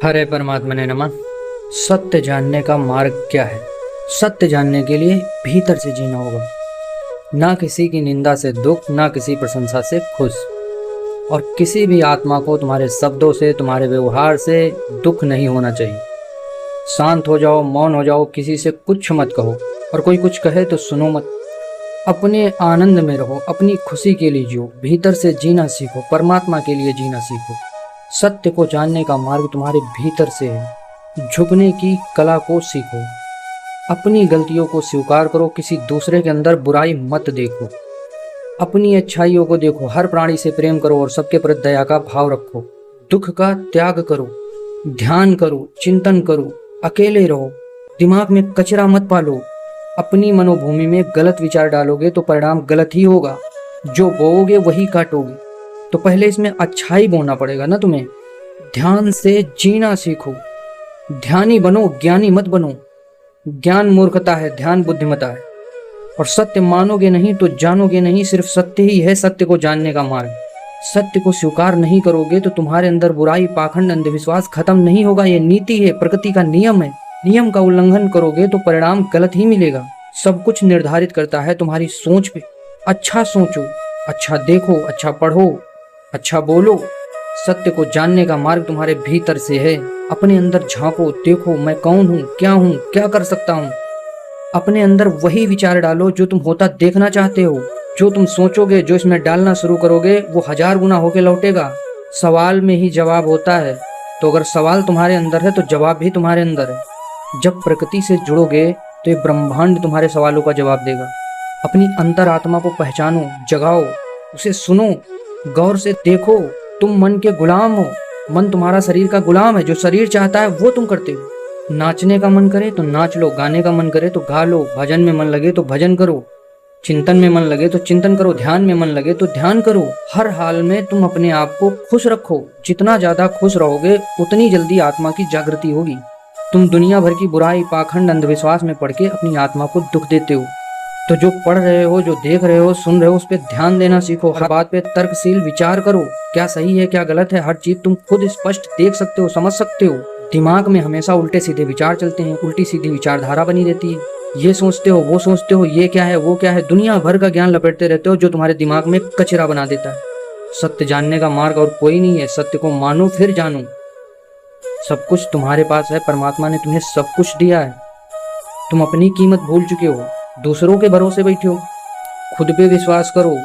हरे परमात्मा ने नमः। सत्य जानने का मार्ग क्या है? सत्य जानने के लिए भीतर से जीना होगा। ना किसी की निंदा से दुख, ना किसी प्रशंसा से खुश। और किसी भी आत्मा को तुम्हारे शब्दों से, तुम्हारे व्यवहार से दुख नहीं होना चाहिए। शांत हो जाओ, मौन हो जाओ, किसी से कुछ मत कहो, और कोई कुछ कहे तो सुनो मत। अपने आनंद में रहो, अपनी खुशी के लिए जियो, भीतर से जीना सीखो, परमात्मा के लिए जीना सीखो। सत्य को जानने का मार्ग तुम्हारे भीतर से है। झुकने की कला को सीखो, अपनी गलतियों को स्वीकार करो, किसी दूसरे के अंदर बुराई मत देखो, अपनी अच्छाइयों को देखो, हर प्राणी से प्रेम करो और सबके प्रति दया का भाव रखो। दुख का त्याग करो, ध्यान करो, चिंतन करो, अकेले रहो, दिमाग में कचरा मत पालो। अपनी मनोभूमि में गलत विचार डालोगे तो परिणाम गलत ही होगा। जो बोओगे वही काटोगे। तो पहले इसमें अच्छाई बोना पड़ेगा ना तुम्हें। ध्यान से जीना सीखो, ध्यानी बनो, ज्ञानी मत बनो। ज्ञान मूर्खता है, ध्यान बुद्धिमता है। और सत्य मानोगे नहीं तो जानोगे नहीं, सिर्फ सत्य ही है सत्य को जानने का मार्ग। सत्य को स्वीकार नहीं करोगे तो तुम्हारे अंदर बुराई, पाखंड, अंधविश्वास खत्म नहीं होगा। ये नीति है, प्रकृति का नियम है। नियम का उल्लंघन करोगे तो परिणाम गलत ही मिलेगा। सब कुछ निर्धारित करता है तुम्हारी सोच पे। अच्छा सोचो, अच्छा देखो, अच्छा पढ़ो, अच्छा बोलो। सत्य को जानने का मार्ग तुम्हारे भीतर से है। अपने अंदर झांको, देखो मैं कौन हूँ, क्या कर सकता हूँ। अपने अंदर वही विचार डालो जो तुम होता देखना चाहते हो। जो तुम सोचोगे, जो इसमें डालना शुरू करोगे, वो 1000 गुना होके लौटेगा। सवाल में ही जवाब होता है। तो अगर सवाल तुम्हारे अंदर है तो जवाब भी तुम्हारे अंदर है। जब प्रकृति से जुड़ोगे तो ये ब्रह्मांड तुम्हारे सवालों का जवाब देगा। अपनी अंतरात्मा को पहचानो, जगाओ, उसे सुनो, गौर से देखो। तुम मन के गुलाम हो। मन तुम्हारा शरीर का गुलाम है। जो शरीर चाहता है वो तुम करते हो। नाचने का मन करे तो नाच लो, गाने का मन करे तो गा लो, भजन में मन लगे तो भजन करो, चिंतन में मन लगे तो चिंतन करो, ध्यान में मन लगे तो ध्यान करो। हर हाल में तुम अपने आप को खुश रखो। जितना ज्यादा खुश रहोगे उतनी जल्दी आत्मा की जागृति होगी। तुम दुनिया भर की बुराई, पाखंड, अंधविश्वास में पड़ के अपनी आत्मा को दुख देते हो। तो जो पढ़ रहे हो, जो देख रहे हो, सुन रहे हो, उस पर ध्यान देना सीखो। हर बात पे तर्कशील विचार करो। क्या सही है, क्या गलत है, हर चीज तुम खुद स्पष्ट देख सकते हो, समझ सकते हो। दिमाग में हमेशा उल्टे सीधे विचार चलते हैं, उल्टी सीधी विचारधारा बनी रहती है। ये सोचते हो, वो सोचते हो, ये क्या है, वो क्या है, दुनिया भर का ज्ञान लपेटते रहते हो जो तुम्हारे दिमाग में कचरा बना देता है। सत्य जानने का मार्ग और कोई नहीं है। सत्य को मानो फिर जानो। सब कुछ तुम्हारे पास है। परमात्मा ने तुम्हें सब कुछ दिया है। तुम अपनी कीमत भूल चुके हो, दूसरों के भरोसे बैठे हो। खुद पे विश्वास करो।